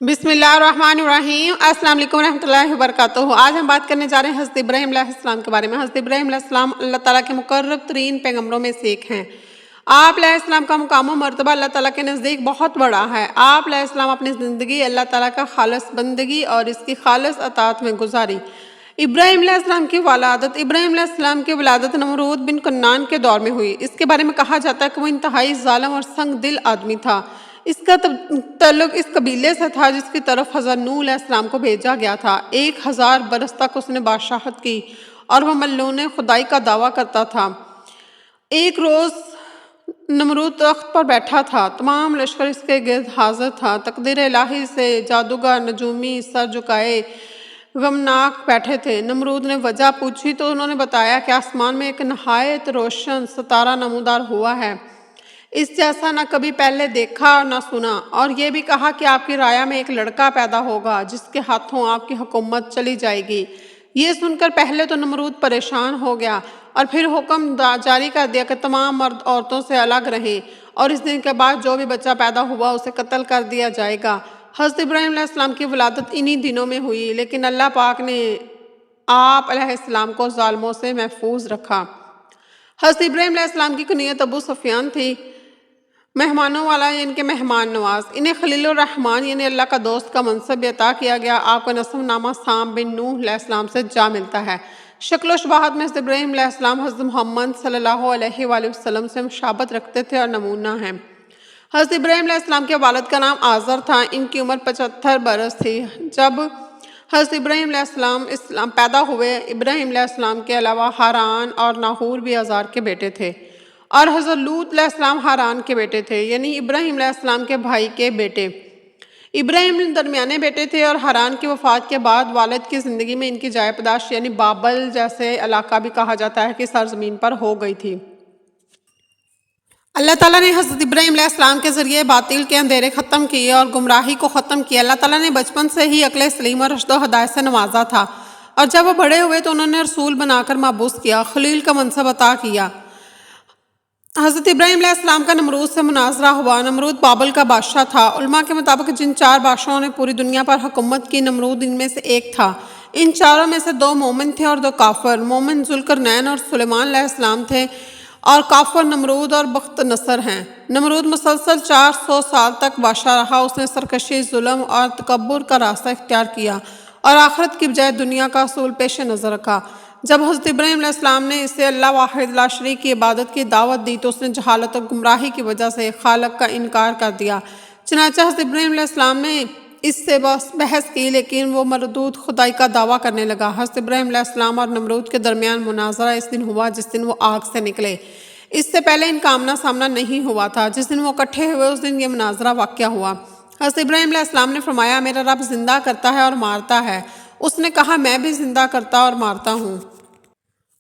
بسم اللہ الرحمن الرحیم۔ السلام علیکم ورحمۃ اللہ وبرکاتہ۔ آج ہم بات کرنے جا رہے ہیں حضرت ابراہیم علیہ السلام کے بارے میں۔ حضرت ابراہیم علیہ السلام اللہ تعالیٰ کے مقرب ترین پیغمبروں میں سے ایک ہیں۔ آپ علیہ السلام کا مقام و مرتبہ اللہ تعالیٰ کے نزدیک بہت بڑا ہے۔ آپ علیہ السلام اپنی زندگی اللہ تعالیٰ کا خالص بندگی اور اس کی خالص اطاعت میں گزاری۔ ابراہیم علیہ السلام کی ولادت ابراہیم علیہ السلام کی ولادت نمرود بن کنعان کے دور میں ہوئی۔ اس کے بارے میں کہا جاتا ہے کہ وہ انتہائی ظالم اور سنگ دل آدمی تھا۔ اس کا تعلق اس قبیلے سے تھا جس کی طرف حضرت نوح علیہ السلام کو بھیجا گیا تھا۔ 1000 برس تک اس نے بادشاہت کی اور وہ ملعون خدائی کا دعویٰ کرتا تھا۔ ایک روز نمرود تخت پر بیٹھا تھا، تمام لشکر اس کے گرد حاضر تھا۔ تقدیر الہی سے جادوگر نجومی سر جھکائے غمناک بیٹھے تھے۔ نمرود نے وجہ پوچھی تو انہوں نے بتایا کہ آسمان میں ایک نہایت روشن ستارہ نمودار ہوا ہے، اس جیسا نہ کبھی پہلے دیکھا اور نہ سنا، اور یہ بھی کہا کہ آپ کی رعایا میں ایک لڑکا پیدا ہوگا جس کے ہاتھوں آپ کی حکومت چلی جائے گی۔ یہ سن کر پہلے تو نمرود پریشان ہو گیا اور پھر حکم جاری کر دیا کہ تمام مرد عورتوں سے الگ رہیں، اور اس دن کے بعد جو بھی بچہ پیدا ہوا اسے قتل کر دیا جائے گا۔ حضرت ابراہیم علیہ السلام کی ولادت انہی دنوں میں ہوئی، لیکن اللہ پاک نے آپ علیہ السلام کو ظالموں سے محفوظ رکھا۔ حضرت ابراہیم علیہ السلام کی کنیت ابو سفیان تھی، مہمانوں والا یعنی کہ مہمان نواز۔ انہیں خلیل الرحمن یعنی اللہ کا دوست کا منصب بھی عطا کیا گیا۔ آپ کا نسب نامہ سام بن نوح علیہ السلام سے جا ملتا ہے۔ شکل و شباہت میں حضرت ابراہیم علیہ السلام حضرت محمد صلی اللہ علیہ وآلہ وسلم سے مشابہت رکھتے تھے اور نمونہ ہیں۔ حضرت ابراہیم علیہ السلام کے والد کا نام آزر تھا۔ ان کی عمر 75 برس تھی جب حضرت ابراہیم علیہ السلام پیدا ہوئے۔ ابراہیم علیہ السلام کے علاوہ ہاران اور ناہور بھی آزار کے بیٹے تھے، اور حضرت لوط علیہ السلام ہاران کے بیٹے تھے، یعنی ابراہیم علیہ السلام کے بھائی کے بیٹے۔ ابراہیم درمیانے بیٹے تھے، اور ہاران کی وفات کے بعد والد کی زندگی میں ان کی جائے پیدائش یعنی بابل جیسے علاقہ بھی کہا جاتا ہے کہ سرزمین پر ہو گئی تھی۔ اللہ تعالیٰ نے حضرت ابراہیم علیہ السلام کے ذریعے باطل کے اندھیرے ختم کیے اور گمراہی کو ختم کیا۔ اللہ تعالیٰ نے بچپن سے ہی عقل سلیم اور رشد و ہدایت سے نوازا تھا، اور جب وہ بڑے ہوئے تو انہوں نے رسول بنا کر مبعوث کیا، خلیل کا منصب عطا کیا۔ حضرت ابراہیم علیہ السلام کا نمرود سے مناظرہ ہوا۔ نمرود بابل کا بادشاہ تھا۔ علماء کے مطابق جن 4 بادشاہوں نے پوری دنیا پر حکومت کی، نمرود ان میں سے ایک تھا۔ ان چاروں میں سے 2 مومن تھے اور 2 کافر۔ مومن ذوالقرنین اور سلیمان علیہ السلام تھے، اور کافر نمرود اور بخت نصر ہیں۔ نمرود مسلسل 400 سال تک بادشاہ رہا۔ اس نے سرکشی، ظلم اور تکبر کا راستہ اختیار کیا اور آخرت کی بجائے دنیا کا اصول پیش نظر رکھا۔ جب حضرت ابراہیم علیہ السلام نے اسے اللہ واحد لا شریک کی عبادت کی دعوت دی تو اس نے جہالت اور گمراہی کی وجہ سے خالق کا انکار کر دیا۔ چنانچہ حضرت ابراہیم علیہ السلام نے اس سے بحث کی، لیکن وہ مردود خدائی کا دعویٰ کرنے لگا۔ حضرت ابراہیم علیہ السلام اور نمرود کے درمیان مناظرہ اس دن ہوا جس دن وہ آگ سے نکلے۔ اس سے پہلے ان کا آمنا سامنا نہیں ہوا تھا۔ جس دن وہ اکٹھے ہوئے اس دن یہ مناظرہ واقع ہوا۔ حضرت ابراہیم علیہ السلام نے فرمایا، میرا رب زندہ کرتا ہے اور مارتا ہے۔ اس نے کہا، میں بھی زندہ کرتا اور مارتا ہوں۔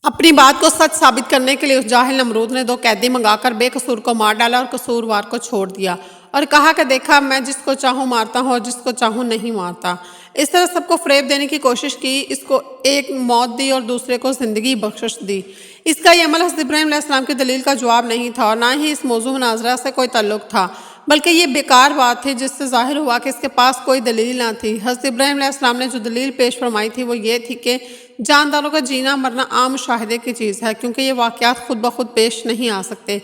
اپنی بات کو سچ ثابت کرنے کے لیے اس جاہل نمرود نے 2 قیدی منگا کر بے قصور کو مار ڈالا اور قصوروار کو چھوڑ دیا، اور کہا کہ دیکھا، میں جس کو چاہوں مارتا ہوں اور جس کو چاہوں نہیں مارتا۔ اس طرح سب کو فریب دینے کی کوشش کی، اس کو ایک موت دی اور دوسرے کو زندگی بخشش دی۔ اس کا یہ عمل حضرت ابراہیم علیہ السلام کی دلیل کا جواب نہیں تھا، اور نہ ہی اس موضوع مناظرہ سے کوئی تعلق تھا، بلکہ یہ بیکار بات تھی جس سے ظاہر ہوا کہ اس کے پاس کوئی دلیل نہ تھی۔ حضرت ابراہیم علیہ السلام نے جو دلیل پیش فرمائی تھی وہ یہ تھی کہ جانداروں کا جینا مرنا عام مشاہدے کی چیز ہے، کیونکہ یہ واقعات خود بخود پیش نہیں آ سکتے،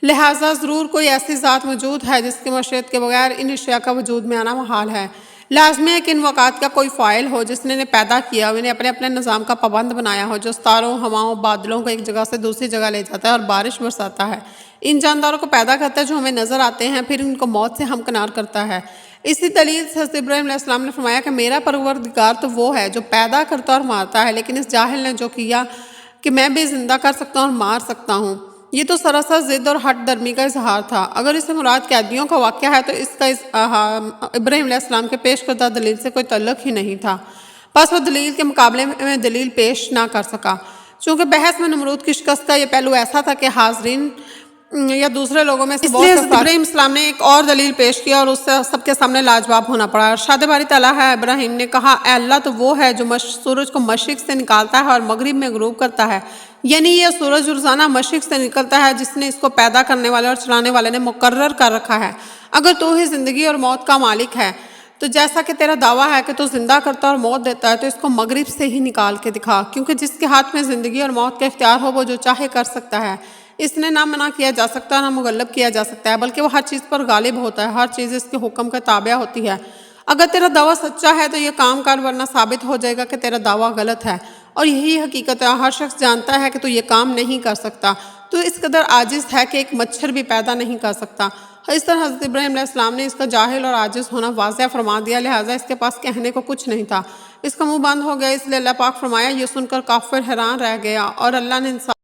لہٰذا ضرور کوئی ایسی ذات موجود ہے جس کی مشیت کے بغیر ان اشیاء کا وجود میں آنا محال ہے۔ لازمی ہے کہ ان واقعات کا کوئی فاعل ہو جس نے انہیں پیدا کیا ہو، انہیں اپنے اپنے نظام کا پابند بنایا ہو، جو ستاروں، ہواؤں، بادلوں کو ایک جگہ سے دوسری جگہ لے جاتا ہے اور بارش برساتا ہے۔ ان جانداروں کو پیدا کرتا ہے جو ہمیں نظر آتے ہیں، پھر ان کو موت سے ہمکنار کرتا ہے۔ اسی دلیل سے حضرت ابراہیم علیہ السلام نے فرمایا کہ میرا پروردگار تو وہ ہے جو پیدا کرتا اور مارتا ہے، لیکن اس جاہل نے جو کیا کہ میں بھی زندہ کر سکتا ہوں اور مار سکتا ہوں، یہ تو سراسر ضد اور ہٹ درمی کا اظہار تھا۔ اگر اس سے مراد قیدیوں کا واقعہ ہے تو اس کا ابراہیم علیہ السلام کے پیش کردہ دلیل سے کوئی تعلق ہی نہیں تھا، بس وہ دلیل کے مقابلے میں دلیل پیش نہ کر سکا۔ چونکہ بحث میں نمرود کی شکست کا یہ پہلو ایسا تھا کہ حاضرین یا دوسرے لوگوں میں سے بہت سے ابراہیم السلام نے ایک اور دلیل پیش کی اور اس سے سب کے سامنے لاجواب ہونا پڑا۔ ارشاد باری تعالیٰ ہے، ابراہیم نے کہا، اے اللہ تو وہ ہے جو سورج کو مشرق سے نکالتا ہے اور مغرب میں غروب کرتا ہے، یعنی یہ سورج روزانہ مشرق سے نکلتا ہے جس نے اس کو پیدا کرنے والے اور چلانے والے نے مقرر کر رکھا ہے۔ اگر تو ہی زندگی اور موت کا مالک ہے تو جیسا کہ تیرا دعویٰ ہے کہ تو زندہ کرتا اور موت دیتا ہے، تو اس کو مغرب سے ہی نکال کے دکھا، کیونکہ جس کے ہاتھ میں زندگی اور موت کا اختیار ہو وہ جو چاہے کر سکتا ہے۔ اس نے نہ منع کیا جا سکتا نہ مغلب کیا جا سکتا ہے، بلکہ وہ ہر چیز پر غالب ہوتا ہے، ہر چیز اس کے حکم کا تابع ہوتی ہے۔ اگر تیرا دعویٰ سچا ہے تو یہ کام کر، ورنہ ثابت ہو جائے گا کہ تیرا دعویٰ غلط ہے، اور یہی حقیقت ہے۔ ہر شخص جانتا ہے کہ تو یہ کام نہیں کر سکتا، تو اس قدر عاجز ہے کہ ایک مچھر بھی پیدا نہیں کر سکتا۔ اس طرح حضرت ابراہیم علیہ السلام نے اس کا جاہل اور عاجز ہونا واضح فرما دیا، لہٰذا اس کے پاس کہنے کو کچھ نہیں تھا، اس کا منہ بند ہو گیا۔ اس لیے اللہ پاک فرمایا، یہ سن کر کافر حیران رہ گیا، اور اللہ نے انسان